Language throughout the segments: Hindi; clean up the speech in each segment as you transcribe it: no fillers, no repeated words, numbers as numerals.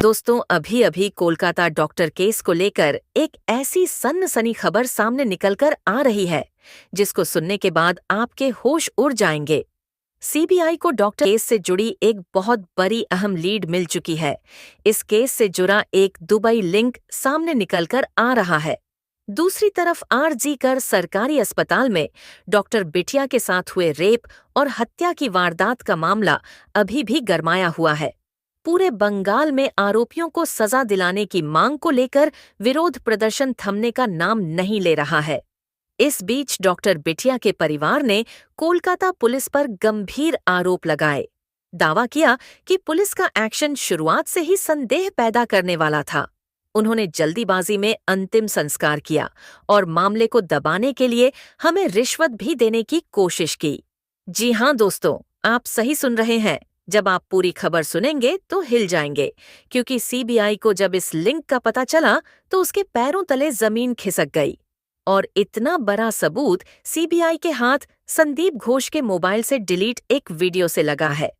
दोस्तों, अभी अभी कोलकाता डॉक्टर केस को लेकर एक ऐसी सनसनी खबर सामने निकलकर आ रही है जिसको सुनने के बाद आपके होश उड़ जाएंगे। सीबीआई को डॉक्टर केस से जुड़ी एक बहुत बड़ी अहम लीड मिल चुकी है। इस केस से जुड़ा एक दुबई लिंक सामने निकलकर आ रहा है। दूसरी तरफ आरजी कर सरकारी अस्पताल में डॉक्टर बिटिया के साथ हुए रेप और हत्या की वारदात का मामला अभी भी गरमाया हुआ है। पूरे बंगाल में आरोपियों को सजा दिलाने की मांग को लेकर विरोध प्रदर्शन थमने का नाम नहीं ले रहा है। इस बीच डॉक्टर बिटिया के परिवार ने कोलकाता पुलिस पर गंभीर आरोप लगाए। दावा किया कि पुलिस का एक्शन शुरुआत से ही संदेह पैदा करने वाला था। उन्होंने जल्दीबाजी में अंतिम संस्कार किया और मामले को दबाने के लिए हमें रिश्वत भी देने की कोशिश की। जी हां दोस्तों, आप सही सुन रहे हैं। जब आप पूरी खबर सुनेंगे तो हिल जाएंगे, क्योंकि सीबीआई को जब इस लिंक का पता चला तो उसके पैरों तले जमीन खिसक गई। और इतना बड़ा सबूत सीबीआई के हाथ संदीप घोष के मोबाइल से डिलीट एक वीडियो से लगा है।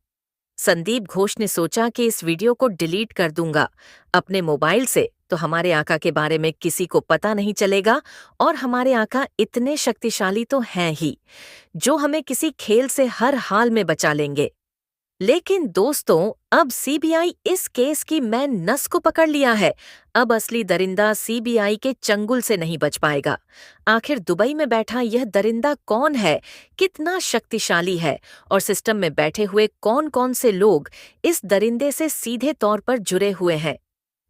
संदीप घोष ने सोचा कि इस वीडियो को डिलीट कर दूंगा अपने मोबाइल से तो हमारे आका के बारे में किसी को पता नहीं चलेगा, और हमारे आका इतने शक्तिशाली तो हैं ही जो हमें किसी खेल से हर हाल में बचा लेंगे। लेकिन दोस्तों, अब सीबीआई इस केस की मेन नस को पकड़ लिया है। अब असली दरिंदा सीबीआई के चंगुल से नहीं बच पाएगा। आखिर दुबई में बैठा यह दरिंदा कौन है, कितना शक्तिशाली है, और सिस्टम में बैठे हुए कौन कौन से लोग इस दरिंदे से सीधे तौर पर जुड़े हुए हैं।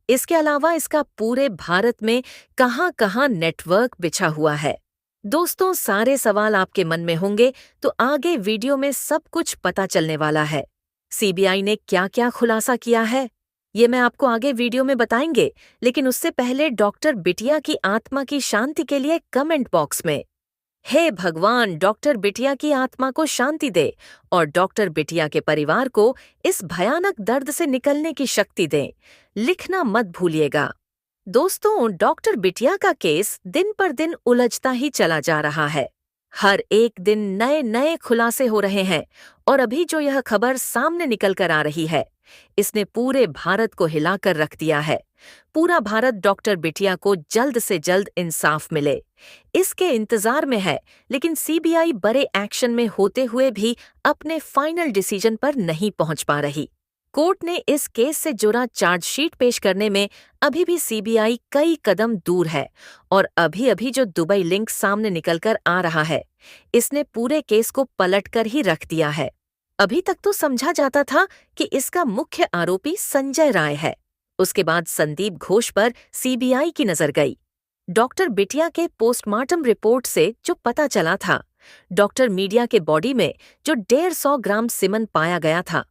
इसके अलावा इसका पूरे भारत में कहां-कहां नेटवर्क बिछा हुआ है। दोस्तों, सारे सवाल आपके मन में होंगे, तो आगे वीडियो में सब कुछ पता चलने वाला है। सीबीआई ने क्या क्या खुलासा किया है ये मैं आपको आगे वीडियो में बताएंगे, लेकिन उससे पहले डॉक्टर बिटिया की आत्मा की शांति के लिए कमेंट बॉक्स में हे भगवान, डॉक्टर बिटिया की आत्मा को शांति दे और डॉक्टर बिटिया के परिवार को इस भयानक दर्द से निकलने की शक्ति दे, लिखना मत भूलिएगा। दोस्तों, डॉक्टर बिटिया का केस दिन पर दिन उलझता ही चला जा रहा है। हर एक दिन नए नए खुलासे हो रहे हैं, और अभी जो यह खबर सामने निकल कर आ रही है, इसने पूरे भारत को हिलाकर रख दिया है। पूरा भारत डॉक्टर बिटिया को जल्द से जल्द इंसाफ मिले, इसके इंतजार में है। लेकिन सीबीआई बड़े एक्शन में होते हुए भी अपने फाइनल डिसीजन पर नहीं पहुंच पा रही। कोर्ट ने इस केस से जुड़ा चार्जशीट पेश करने में अभी भी सीबीआई कई कदम दूर है, और अभी अभी जो दुबई लिंक सामने निकलकर आ रहा है, इसने पूरे केस को पलटकर ही रख दिया है। अभी तक तो समझा जाता था कि इसका मुख्य आरोपी संजय राय है। उसके बाद संदीप घोष पर सीबीआई की नजर गई। डॉक्टर बिटिया के पोस्टमार्टम रिपोर्ट से जो पता चला था, डॉक्टर मीडिया के बॉडी में जो 150 ग्राम सीमेंट पाया गया था,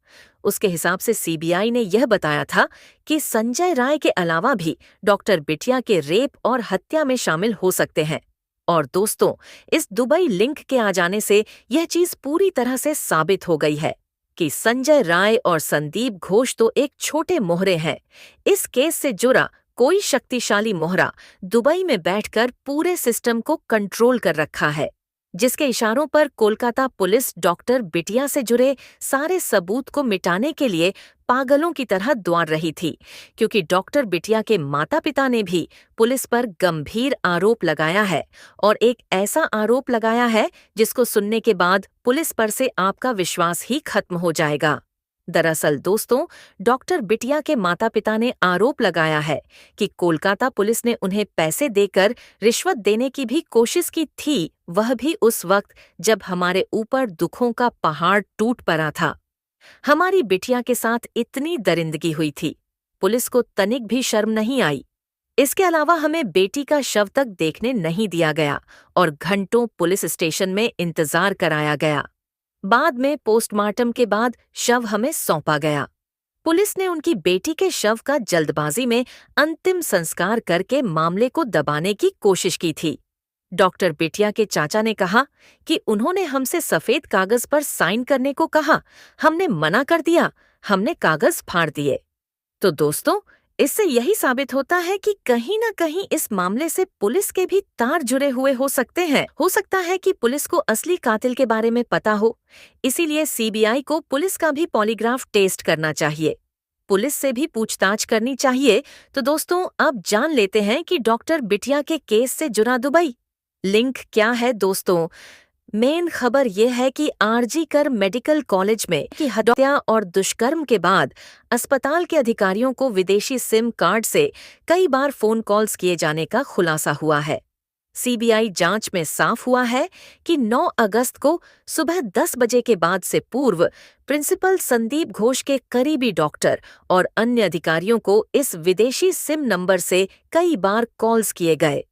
उसके हिसाब से सीबीआई ने यह बताया था कि संजय राय के अलावा भी डॉक्टर बिटिया के रेप और हत्या में शामिल हो सकते हैं। और दोस्तों, इस दुबई लिंक के आ जाने से यह चीज पूरी तरह से साबित हो गई है कि संजय राय और संदीप घोष तो एक छोटे मोहरे हैं। इस केस से जुड़ा कोई शक्तिशाली मोहरा दुबई में बैठकर पूरे सिस्टम को कंट्रोल कर रखा है, जिसके इशारों पर कोलकाता पुलिस डॉक्टर बिटिया से जुड़े सारे सबूत को मिटाने के लिए पागलों की तरह दौड़ रही थी, क्योंकि डॉक्टर बिटिया के माता-पिता ने भी पुलिस पर गंभीर आरोप लगाया है, और एक ऐसा आरोप लगाया है जिसको सुनने के बाद पुलिस पर से आपका विश्वास ही खत्म हो जाएगा। दरअसल दोस्तों, डॉक्टर बिटिया के माता-पिता ने आरोप लगाया है कि कोलकाता पुलिस ने उन्हें पैसे देकर रिश्वत देने की भी कोशिश की थी, वह भी उस वक्त जब हमारे ऊपर दुखों का पहाड़ टूट पड़ा था। हमारी बिटिया के साथ इतनी दरिंदगी हुई थी, पुलिस को तनिक भी शर्म नहीं आई। इसके अलावा हमें बेटी का शव तक देखने नहीं दिया गया, और घंटों पुलिस स्टेशन में इंतजार कराया गया। बाद में पोस्टमार्टम के बाद शव हमें सौंपा गया। पुलिस ने उनकी बेटी के शव का जल्दबाजी में अंतिम संस्कार करके मामले को दबाने की कोशिश की थी। डॉक्टर बिटिया के चाचा ने कहा कि उन्होंने हमसे सफेद कागज पर साइन करने को कहा, हमने मना कर दिया, हमने कागज फाड़ दिए। तो दोस्तों, इससे यही साबित होता है कि कहीं न कहीं इस मामले से पुलिस के भी तार जुड़े हुए हो सकते हैं। हो सकता है कि पुलिस को असली कातिल के बारे में पता हो, इसीलिए सीबीआई को पुलिस का भी पॉलीग्राफ टेस्ट करना चाहिए। पुलिस से भी पूछताछ करनी चाहिए। तो दोस्तों, अब जान लेते हैं कि डॉक्टर बिटिया के केस से जुड़ा दुबई। लिंक क्या है दोस्तों? मेन खबर यह है कि आरजी कर मेडिकल कॉलेज में की हत्या और दुष्कर्म के बाद अस्पताल के अधिकारियों को विदेशी सिम कार्ड से कई बार फोन कॉल्स किए जाने का खुलासा हुआ है। सीबीआई जांच में साफ हुआ है कि 9 अगस्त को सुबह 10 बजे के बाद से पूर्व प्रिंसिपल संदीप घोष के करीबी डॉक्टर और अन्य अधिकारियों को इस विदेशी सिम नंबर से कई बार कॉल्स किए गए।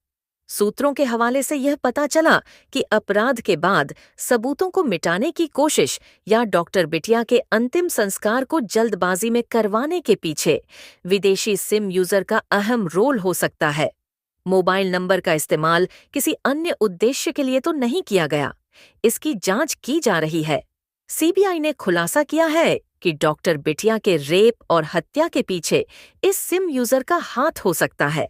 सूत्रों के हवाले से यह पता चला कि अपराध के बाद सबूतों को मिटाने की कोशिश या डॉक्टर बिटिया के अंतिम संस्कार को जल्दबाजी में करवाने के पीछे विदेशी सिम यूजर का अहम रोल हो सकता है। मोबाइल नंबर का इस्तेमाल किसी अन्य उद्देश्य के लिए तो नहीं किया गया। इसकी जांच की जा रही है। सीबीआई ने खुलासा किया है कि डॉक्टर बिटिया के रेप और हत्या के पीछे इस सिम यूजर का हाथ हो सकता है।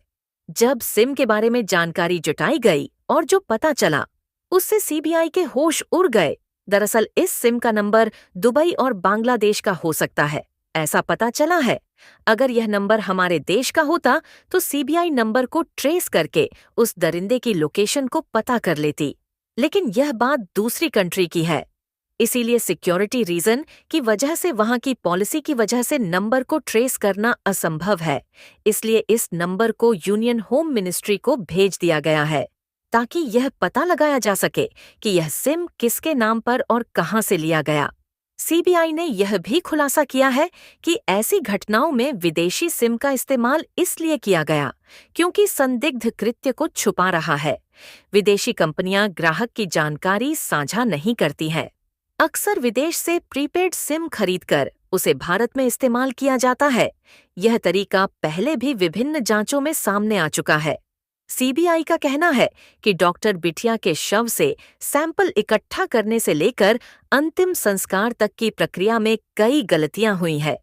जब सिम के बारे में जानकारी जुटाई गई और जो पता चला, उससे सीबीआई के होश उड़ गए। दरअसल इस सिम का नंबर दुबई और बांग्लादेश का हो सकता है, ऐसा पता चला है। अगर यह नंबर हमारे देश का होता तो सीबीआई नंबर को ट्रेस करके उस दरिंदे की लोकेशन को पता कर लेती। लेकिन यह बात दूसरी कंट्री की है, इसीलिए सिक्योरिटी रीजन की वजह से वहां की पॉलिसी की वजह से नंबर को ट्रेस करना असंभव है। इसलिए इस नंबर को यूनियन होम मिनिस्ट्री को भेज दिया गया है ताकि यह पता लगाया जा सके कि यह सिम किसके नाम पर और कहां से लिया गया। सीबीआई ने यह भी खुलासा किया है कि ऐसी घटनाओं में विदेशी सिम का इस्तेमाल इसलिए किया गया क्योंकि संदिग्ध कृत्य को छुपा रहा है। विदेशी कंपनियां ग्राहक की जानकारी साझा नहीं करती हैं। अक्सर विदेश से प्रीपेड सिम खरीदकर उसे भारत में इस्तेमाल किया जाता है। यह तरीका पहले भी विभिन्न जांचों में सामने आ चुका है। सीबीआई का कहना है कि डॉक्टर बिटिया के शव से सैंपल इकट्ठा करने से लेकर अंतिम संस्कार तक की प्रक्रिया में कई गलतियां हुई हैं।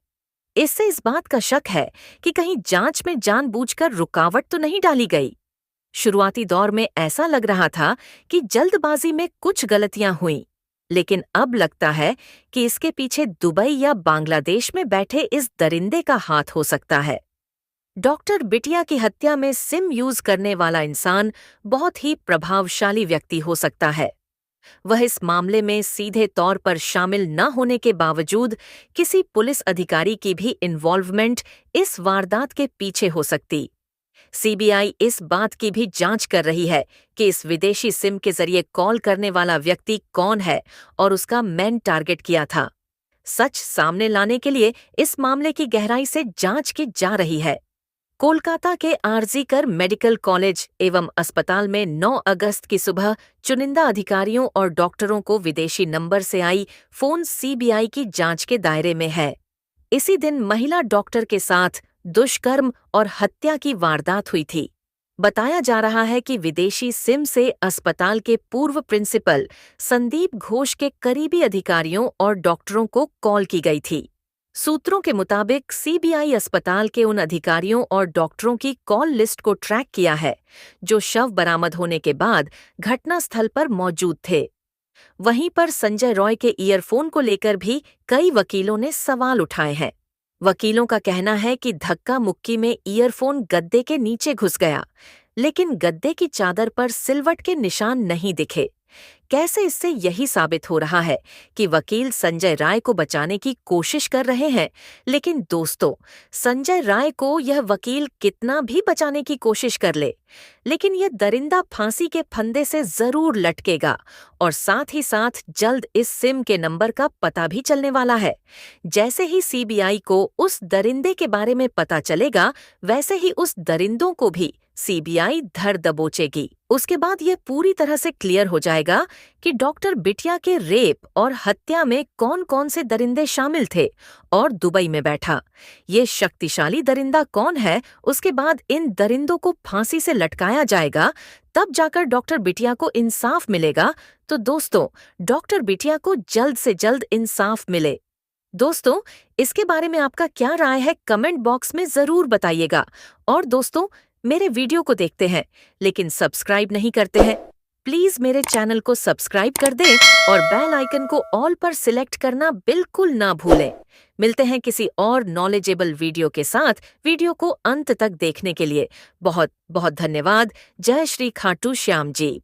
इससे इस बात का शक है कि कहीं जांच में जानबूझकर रुकावट तो नहीं डाली गई। शुरुआती दौर में ऐसा लग रहा था कि जल्दबाजी में कुछ गलतियां हुईं, लेकिन अब लगता है कि इसके पीछे दुबई या बांग्लादेश में बैठे इस दरिंदे का हाथ हो सकता है। डॉक्टर बिटिया की हत्या में सिम यूज करने वाला इंसान बहुत ही प्रभावशाली व्यक्ति हो सकता है। वह इस मामले में सीधे तौर पर शामिल न होने के बावजूद किसी पुलिस अधिकारी की भी इन्वॉल्वमेंट इस वारदात के पीछे हो सकती। सीबीआई इस बात की भी जांच कर रही है कि इस विदेशी सिम के जरिए कॉल करने वाला व्यक्ति कौन है और उसका मेन टारगेट किया था। सच सामने लाने के लिए इस मामले की गहराई से जांच की जा रही है। कोलकाता के आरजी कर मेडिकल कॉलेज एवं अस्पताल में 9 अगस्त की सुबह चुनिंदा अधिकारियों और डॉक्टरों को विदेशी नंबर से आई फोन सीबीआई की जांच के दायरे में है। इसी दिन महिला डॉक्टर के साथ दुष्कर्म और हत्या की वारदात हुई थी। बताया जा रहा है कि विदेशी सिम से अस्पताल के पूर्व प्रिंसिपल संदीप घोष के करीबी अधिकारियों और डॉक्टरों को कॉल की गई थी। सूत्रों के मुताबिक सीबीआई अस्पताल के उन अधिकारियों और डॉक्टरों की कॉल लिस्ट को ट्रैक किया है जो शव बरामद होने के बाद घटनास्थल पर मौजूद थे। वहीं पर संजय रॉय के ईयरफोन को लेकर भी कई वकीलों ने सवाल उठाए हैं। वकीलों का कहना है कि धक्का मुक्की में ईयरफोन गद्दे के नीचे घुस गया, लेकिन गद्दे की चादर पर सिलवट के निशान नहीं दिखे। कैसे इससे यही साबित हो रहा है कि वकील संजय राय को बचाने की कोशिश कर रहे हैं। लेकिन दोस्तों, संजय राय को यह वकील कितना भी बचाने की कोशिश कर ले, लेकिन यह दरिंदा फांसी के फंदे से जरूर लटकेगा और साथ ही साथ जल्द इस सिम के नंबर का पता भी चलने वाला है। जैसे ही सीबीआई को उस दरिंदे के बारे में पता चलेगा, वैसे ही उस दरिंदों को भी सीबीआई धर दबोचेगी। उसके बाद यह पूरी तरह से क्लियर हो जाएगा कि डॉक्टर बिटिया के रेप और हत्या में कौन कौन से दरिंदे शामिल थे और दुबई में बैठा ये शक्तिशाली दरिंदा कौन है। उसके बाद इन दरिंदों को फांसी से लटकाया जाएगा, तब जाकर डॉक्टर बिटिया को इंसाफ मिलेगा। तो दोस्तों, डॉक्टर बिटिया को जल्द से जल्द इंसाफ मिले। दोस्तों, इसके बारे में आपका क्या राय है, कमेंट बॉक्स में जरूर बताइएगा। और दोस्तों, मेरे वीडियो को देखते हैं लेकिन सब्सक्राइब नहीं करते हैं प्लीज मेरे चैनल को सब्सक्राइब कर दें और बेल आइकन को ऑल पर सिलेक्ट करना बिल्कुल ना भूलें। मिलते हैं किसी और नॉलेजेबल वीडियो के साथ। वीडियो को अंत तक देखने के लिए बहुत बहुत धन्यवाद। जय श्री खाटू श्याम जी।